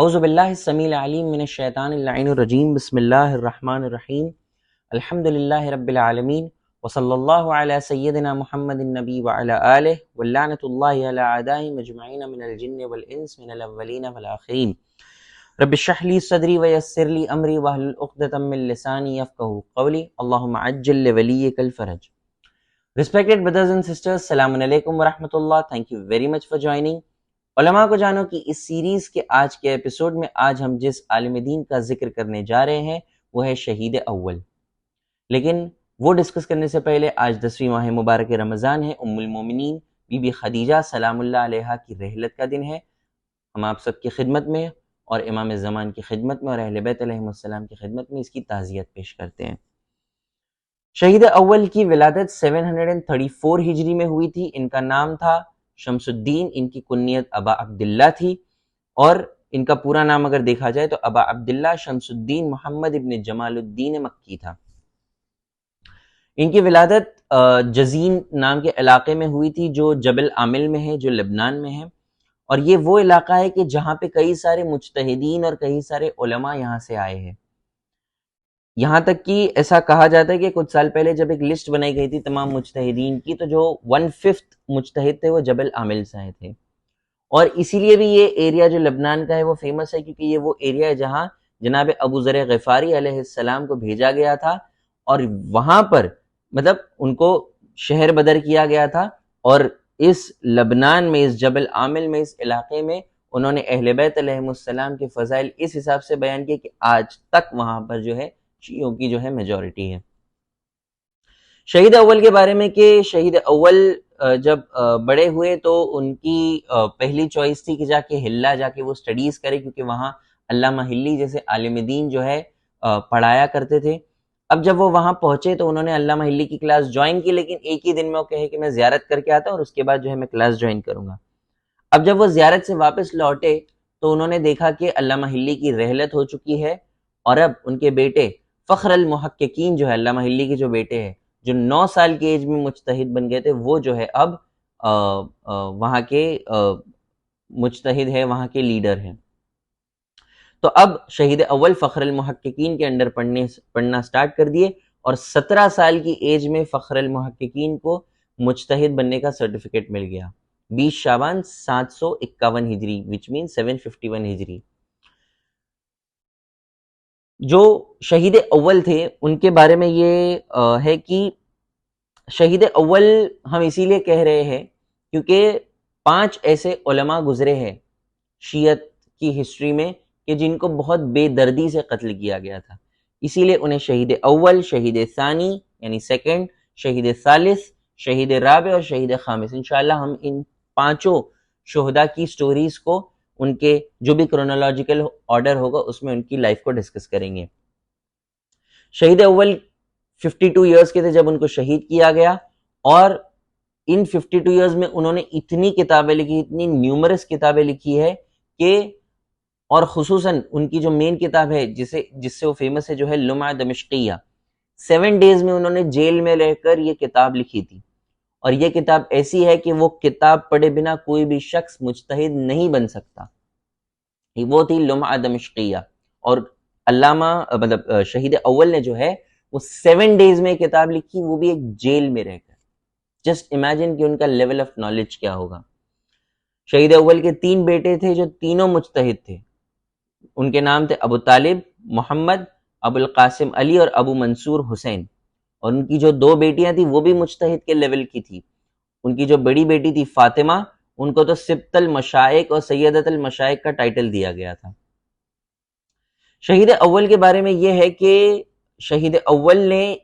اعوذ باللہ السمیع العلیم من الشیطان اللعین الرجیم بسم اللہ الرحمن الرحیم الحمد للہ رب العالمین وصلی اللہ علی سیدنا محمد النبی وعلی آلہ واللعنۃ اللہ علی اعدائهم اجمعین من الجن والانس من الاولین والآخرین رب اشرح لی صدری ویسر لی امری واحلل عقدۃ من لسانی یفقہوا قولی اللہم عجل لولیک الفرج. Respected brothers and sisters, السلام علیکم ورحمۃ اللہ. Thank you very much for joining. علماء کو جانو کہ اس سیریز کے آج کے ایپیسوڈ میں آج ہم جس عالم دین کا ذکر کرنے جا رہے ہیں وہ ہے شہید اول. لیکن وہ ڈسکس کرنے سے پہلے آج 10ویں ماہ مبارک رمضان ہے. ام المومنین بی بی خدیجہ سلام اللہ علیہا کی رحلت کا دن ہے. ہم آپ سب کی خدمت میں اور امام زمان کی خدمت میں اور اہل بیت علیہم السلام کی خدمت میں اس کی تعزیت پیش کرتے ہیں. شہید اول کی ولادت 734 ہجری میں ہوئی تھی. ان کا نام تھا شمس الدین. ان کی کنیت ابا عبداللہ تھی اور ان کا پورا نام اگر دیکھا جائے تو ابا عبداللہ شمس الدین محمد ابن جمال الدین مکی تھا. ان کی ولادت جزین نام کے علاقے میں ہوئی تھی جو جبل عامل میں ہے، جو لبنان میں ہے. اور یہ وہ علاقہ ہے کہ جہاں پہ کئی سارے مجتہدین اور کئی سارے علماء یہاں سے آئے ہیں. یہاں تک کہ ایسا کہا جاتا ہے کہ کچھ سال پہلے جب ایک لسٹ بنائی گئی تھی تمام مجتہدین کی تو جو 1/5 مجتہد تھے وہ جبل عامل سے آئے تھے. اور اسی لیے بھی یہ ایریا جو لبنان کا ہے وہ فیمس ہے کیونکہ یہ وہ ایریا ہے جہاں جناب ابو ذر غفاری علیہ السلام کو بھیجا گیا تھا اور وہاں پر مطلب ان کو شہر بدر کیا گیا تھا. اور اس لبنان میں، اس جبل عامل میں، اس علاقے میں انہوں نے اہل بیت علیہم السلام کے فضائل اس حساب سے بیان کیے کہ آج تک وہاں پر جو ہے شیعوں کی جو ہے میجورٹی ہے. شہید اول کے بارے میں کہ شہید اول جب بڑے ہوئے تو ان کی پہلی چوائس تھی کہ جا کے ہلا جا کے وہ سٹڈیز کرے کیونکہ وہاں علامہ ہلی جیسے عالم دین جو ہے پڑھایا کرتے تھے. اب جب وہ وہاں پہنچے تو انہوں نے علامہ ہلی کی کلاس جوائن کی، لیکن ایک ہی دن میں وہ کہے کہ میں زیارت کر کے آتا ہوں اور اس کے بعد جو ہے میں کلاس جوائن کروں گا. اب جب وہ زیارت سے واپس لوٹے تو انہوں نے دیکھا کہ علامہ ہلی کی رحلت ہو چکی ہے اور اب ان کے بیٹے فخر المحققین جو ہے علامہ ہلی کے جو بیٹے ہیں جو 9 سال کی ایج میں مجتہد بن گئے تھے وہ جو ہے اب وہاں کے مجتہد ہے، وہاں کے لیڈر ہیں. تو اب شہید اول فخر المحققین کے انڈر پڑھنا سٹارٹ کر دیے اور 17 سال کی ایج میں فخر المحققین کو مجتہد بننے کا سرٹیفکیٹ مل گیا 20 شعبان 751 ہجری وچ مین 751 ہجری. جو شہید اول تھے ان کے بارے میں یہ ہے کہ شہید اول ہم اسی لیے کہہ رہے ہیں کیونکہ 5 ایسے علماء گزرے ہیں شیعت کی ہسٹری میں کہ جن کو بہت بے دردی سے قتل کیا گیا تھا. اسی لیے انہیں شہید اول، شہید ثانی یعنی سیکنڈ، شہید ثالث، شہید رابع اور شہید خامس، انشاءاللہ ہم ان 5 شہداء کی سٹوریز کو ان کے جو بھی کرونالوجیکل آرڈر ہوگا اس میں ان کی لائف کو ڈسکس کریں گے. شہید اول 52 ایئرز کے تھے جب ان کو شہید کیا گیا اور ان 52 ایئرز میں انہوں نے اتنی کتابیں لکھی، اتنی نیومرس کتابیں لکھی ہے کہ اور خصوصاً ان کی جو مین کتاب ہے جس سے وہ فیمس ہے جو ہے لمعہ دمشقیہ، 7 ڈیز میں انہوں نے جیل میں رہ کر یہ کتاب لکھی تھی. اور یہ کتاب ایسی ہے کہ وہ کتاب پڑھے بنا کوئی بھی شخص مجتہد نہیں بن سکتا. وہ تھی لمعہ دمشقیہ. اور علامہ مطلب شہید اول نے جو ہے وہ 7 ڈیز میں کتاب لکھی، وہ بھی ایک جیل میں رہ کر. جسٹ امیجن کہ ان کا لیول آف نالج کیا ہوگا. شہید اول کے 3 بیٹے تھے جو تینوں مجتہد تھے. ان کے نام تھے ابو طالب محمد، ابو القاسم علی اور ابو منصور حسین. اور ان کی جو 2 بیٹیاں تھیں وہ بھی مجتہد کے لیول کی تھی. ان کی جو بڑی بیٹی تھی فاطمہ، ان کو تو سبط المشائق اور سیدت المشائق کا ٹائٹل دیا گیا تھا. شہید اول کے بارے میں یہ ہے کہ شہید اول نے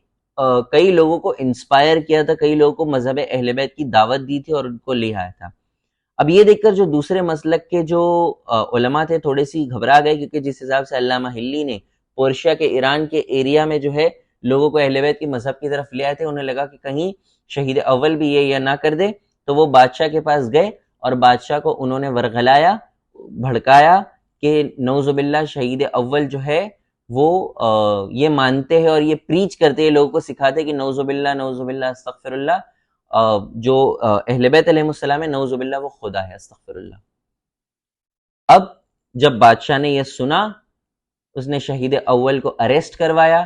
کئی لوگوں کو انسپائر کیا تھا، کئی لوگوں کو مذہب اہل بیت کی دعوت دی تھی اور ان کو لے آیا تھا. اب یہ دیکھ کر جو دوسرے مسلک کے جو علماء تھے تھوڑے سی گھبرا گئے کیونکہ جس حساب سے علامہ ہلی نے پرشیا کے ایران کے ایریا میں جو ہے لوگوں کو اہل بیت کی مذہب کی طرف لے آئے تھے، انہیں لگا کہ کہیں شہید اول بھی یہ یا نہ کر دے. تو وہ بادشاہ کے پاس گئے اور بادشاہ کو انہوں نے ورغلایا، بھڑکایا کہ نعوذ باللہ شہید اول جو ہے وہ یہ مانتے ہیں اور یہ پریچ کرتے ہیں، لوگوں کو سکھاتے کہ نعوذ باللہ استغفر اللہ، جو اہل بیت علیہ السلام ہے نعوذ باللہ وہ خدا ہے، استغفر اللہ. اب جب بادشاہ نے یہ سنا اس نے شہید اول کو اریسٹ کروایا،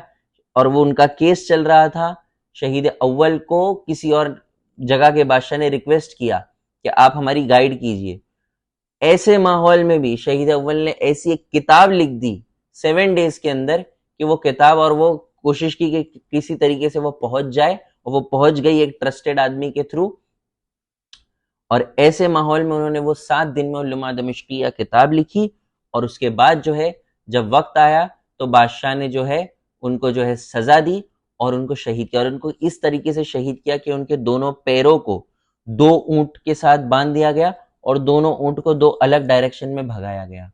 اور وہ ان کا کیس چل رہا تھا. شہید اول کو کسی اور جگہ کے بادشاہ نے ریکویسٹ کیا کہ آپ ہماری گائیڈ کیجئے. ایسے ماحول میں بھی شہید اول نے ایسی ایک کتاب لکھ دی 7 days کے اندر کہ وہ کتاب، اور وہ کوشش کی کہ کسی طریقے سے وہ پہنچ جائے، اور وہ پہنچ گئی ایک ٹرسٹڈ آدمی کے تھرو. اور ایسے ماحول میں انہوں نے وہ 7 دن میں علومات دمشقیہ کتاب لکھی. اور اس کے بعد جو ہے جب وقت آیا تو بادشاہ نے جو ہے ان کو جو ہے سزا دی اور ان کو شہید کیا، اور ان کو اس طریقے سے شہید کیا کہ ان کے دونوں پیروں کو 2 اونٹ کے ساتھ باندھ دیا گیا اور دونوں اونٹ کو 2 الگ ڈائریکشن میں بھگایا گیا.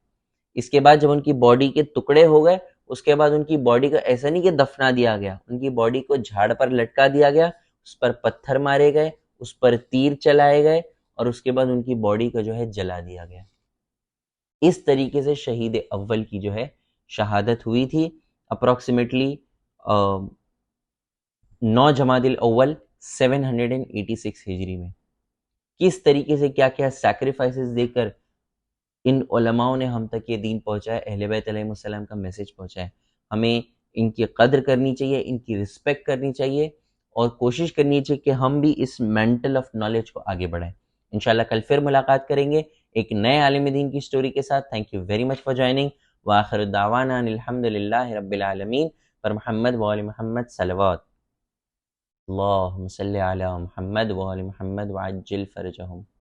اس کے بعد جب ان کی باڈی کے ٹکڑے ہو گئے، اس کے بعد ان کی باڈی کو ایسا نہیں کہ دفنا دیا گیا، ان کی باڈی کو جھاڑ پر لٹکا دیا گیا، اس پر پتھر مارے گئے، اس پر تیر چلائے گئے، اور اس کے بعد ان کی باڈی کو جو ہے جلا دیا گیا. اس طریقے سے شہید اول کی جو ہے شہادت ہوئی تھی اپروکسیمیٹلی 9 جمادی الاول 786 ہجری میں. کس طریقے سے کیا کیا سیکریفائسز دے کر ان علماء نے ہم تک یہ دین پہنچایا، اہل بیت علیہ السلام کا میسج پہنچایا. ہمیں ان کی قدر کرنی چاہیے، ان کی رسپیکٹ کرنی چاہیے، اور کوشش کرنی چاہیے کہ ہم بھی اس مینٹل آف نالج کو آگے بڑھائیں. انشاءاللہ کل پھر ملاقات کریں گے ایک نئے عالم دین کی سٹوری کے ساتھ. Thank you very much for joining. وآخر دعوانا ان الحمد للہ رب العالمین. پر محمد وآل محمد صلوات. اللہم صلی علی محمد وآل محمد وعجل فرجہم.